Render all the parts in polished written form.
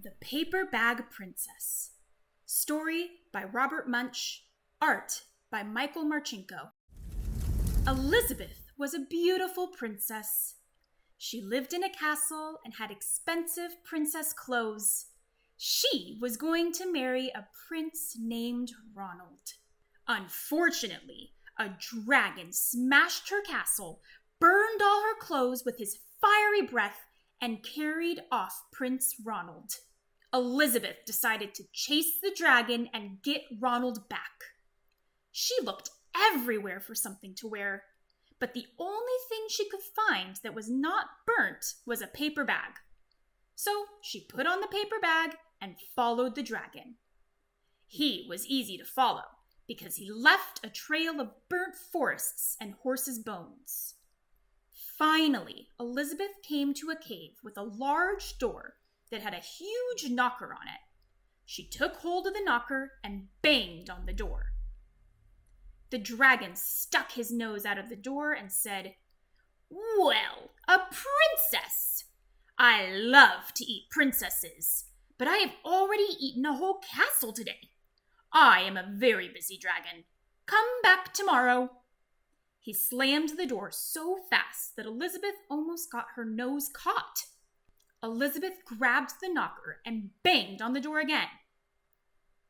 The Paper Bag Princess. Story by Robert Munch. Art by Michael Marchenko. Elizabeth was a beautiful princess. She lived in a castle and had expensive princess clothes. She was going to marry a prince named Ronald. Unfortunately, a dragon smashed her castle, burned all her clothes with his fiery breath, and carried off Prince Ronald. Elizabeth decided to chase the dragon and get Ronald back. She looked everywhere for something to wear, but the only thing she could find that was not burnt was a paper bag. So she put on the paper bag and followed the dragon. He was easy to follow because he left a trail of burnt forests and horses' bones. Finally, Elizabeth came to a cave with a large door that had a huge knocker on it. She took hold of the knocker and banged on the door. The dragon stuck his nose out of the door and said, "Well, a princess! I love to eat princesses, but I have already eaten a whole castle today. I am a very busy dragon. Come back tomorrow." He slammed the door so fast that Elizabeth almost got her nose caught. Elizabeth grabbed the knocker and banged on the door again.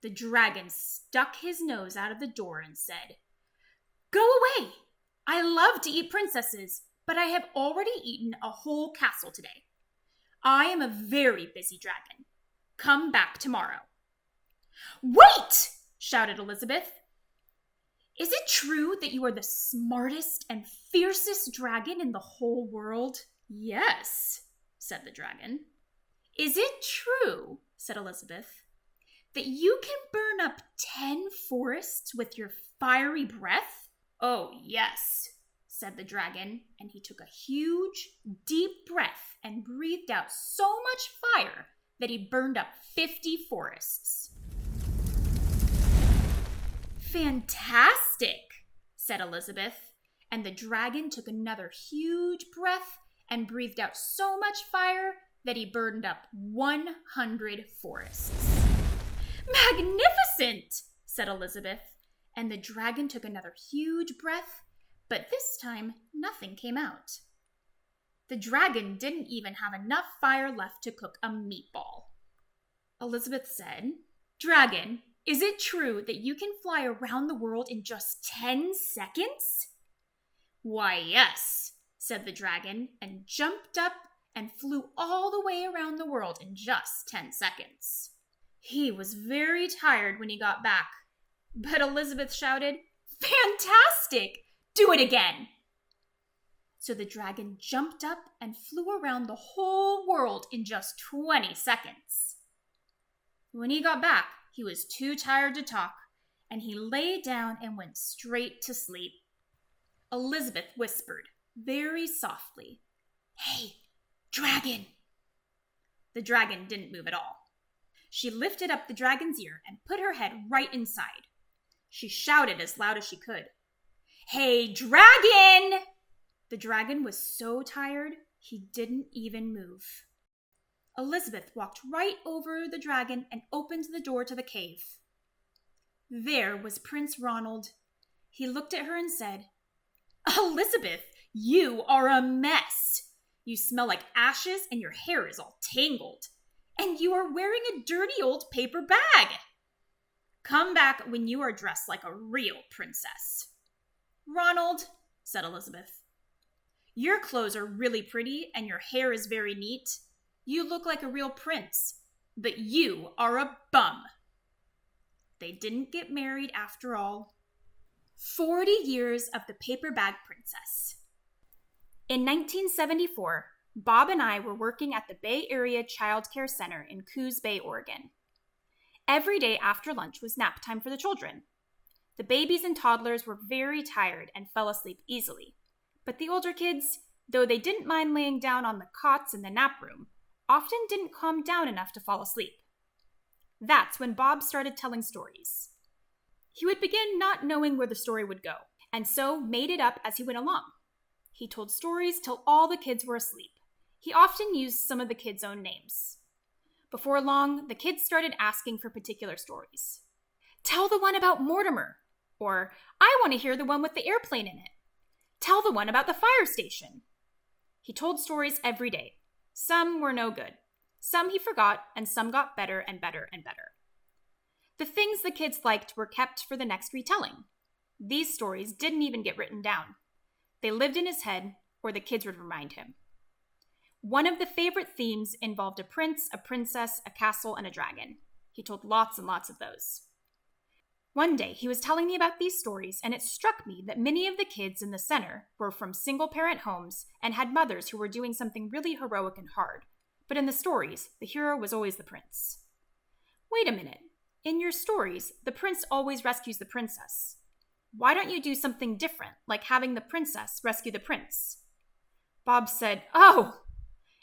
The dragon stuck his nose out of the door and said, "Go away! I love to eat princesses, but I have already eaten a whole castle today. I am a very busy dragon. Come back tomorrow." "Wait!" shouted Elizabeth. "Is it true that you are the smartest and fiercest dragon in the whole world?" "Yes," said the dragon. "Is it true," said Elizabeth, "that you can burn up 10 forests with your fiery breath?" "Oh, yes," said the dragon, and he took a huge, deep breath and breathed out so much fire that he burned up 50 forests. "Fantastic," said Elizabeth, and the dragon took another huge breath and breathed out so much fire that he burned up 100 forests. "Magnificent," said Elizabeth, and the dragon took another huge breath, but this time nothing came out. The dragon didn't even have enough fire left to cook a meatball. Elizabeth said, "Dragon, is it true that you can fly around the world in just 10 seconds? "Why, yes," said the dragon, and jumped up and flew all the way around the world in just 10 seconds. He was very tired when he got back, but Elizabeth shouted, "Fantastic! Do it again!" So the dragon jumped up and flew around the whole world in just 20 seconds. When he got back, he was too tired to talk, and he lay down and went straight to sleep. Elizabeth whispered very softly, "Hey, dragon!" The dragon didn't move at all. She lifted up the dragon's ear and put her head right inside. She shouted as loud as she could, "Hey, dragon!" The dragon was so tired, he didn't even move. Elizabeth walked right over the dragon and opened the door to the cave. There was Prince Ronald. He looked at her and said, "Elizabeth, you are a mess. You smell like ashes and your hair is all tangled. And you are wearing a dirty old paper bag. Come back when you are dressed like a real princess." "Ronald," said Elizabeth, "your clothes are really pretty and your hair is very neat. You look like a real prince, but you are a bum." They didn't get married after all. 40 years of the Paper Bag Princess. In 1974, Bob and I were working at the Bay Area Child Care Center in Coos Bay, Oregon. Every day after lunch was nap time for the children. The babies and toddlers were very tired and fell asleep easily, but the older kids, though they didn't mind laying down on the cots in the nap room, often didn't calm down enough to fall asleep. That's when Bob started telling stories. He would begin not knowing where the story would go, and so made it up as he went along. He told stories till all the kids were asleep. He often used some of the kids' own names. Before long, the kids started asking for particular stories. Tell the one about Mortimer, or I want to hear the one with the airplane in it. Tell the one about the fire station. He told stories every day. Some were no good. Some he forgot, and some got better and better and better. The things the kids liked were kept for the next retelling. These stories didn't even get written down. They lived in his head, or the kids would remind him. One of the favorite themes involved a prince, a princess, a castle, and a dragon. He told lots and lots of those. One day, he was telling me about these stories, and it struck me that many of the kids in the center were from single-parent homes and had mothers who were doing something really heroic and hard. But in the stories, the hero was always the prince. Wait a minute. In your stories, the prince always rescues the princess. Why don't you do something different, like having the princess rescue the prince? Bob said, "Oh!"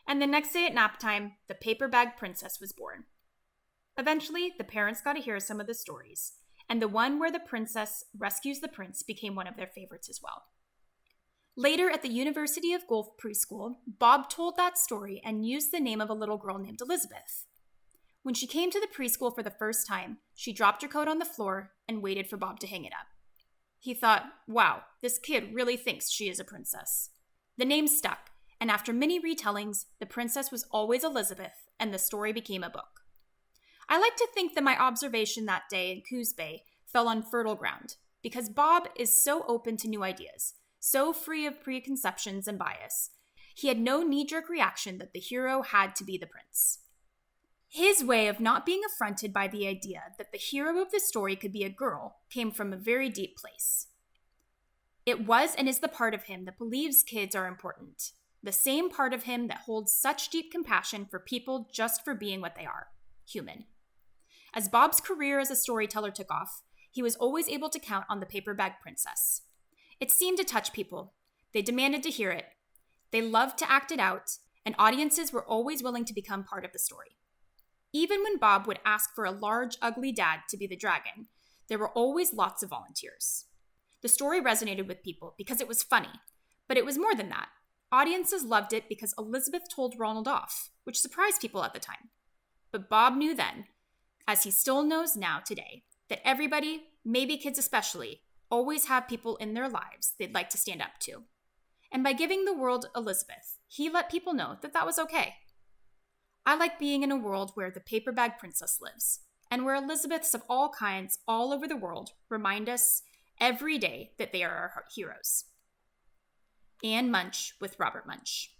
And the next day at nap time, the paper bag princess was born. Eventually, the parents got to hear some of the stories, and the one where the princess rescues the prince became one of their favorites as well. Later at the University of Gulf preschool, Bob told that story and used the name of a little girl named Elizabeth. When she came to the preschool for the first time, she dropped her coat on the floor and waited for Bob to hang it up. He thought, wow, this kid really thinks she is a princess. The name stuck, and after many retellings, the princess was always Elizabeth, and the story became a book. I like to think that my observation that day in Coos Bay fell on fertile ground, because Bob is so open to new ideas, so free of preconceptions and bias. He had no knee-jerk reaction that the hero had to be the prince. His way of not being affronted by the idea that the hero of the story could be a girl came from a very deep place. It was and is the part of him that believes kids are important, the same part of him that holds such deep compassion for people just for being what they are, human. As Bob's career as a storyteller took off, he was always able to count on the paper bag princess. It seemed to touch people. They demanded to hear it. They loved to act it out, and audiences were always willing to become part of the story. Even when Bob would ask for a large, ugly dad to be the dragon, there were always lots of volunteers. The story resonated with people because it was funny, but it was more than that. Audiences loved it because Elizabeth told Ronald off, which surprised people at the time. But Bob knew then, as he still knows now today, that everybody, maybe kids especially, always have people in their lives they'd like to stand up to. And by giving the world Elizabeth, he let people know that that was okay. I like being in a world where the paper bag princess lives, and where Elizabeths of all kinds all over the world remind us every day that they are our heroes. Anne Munch with Robert Munch.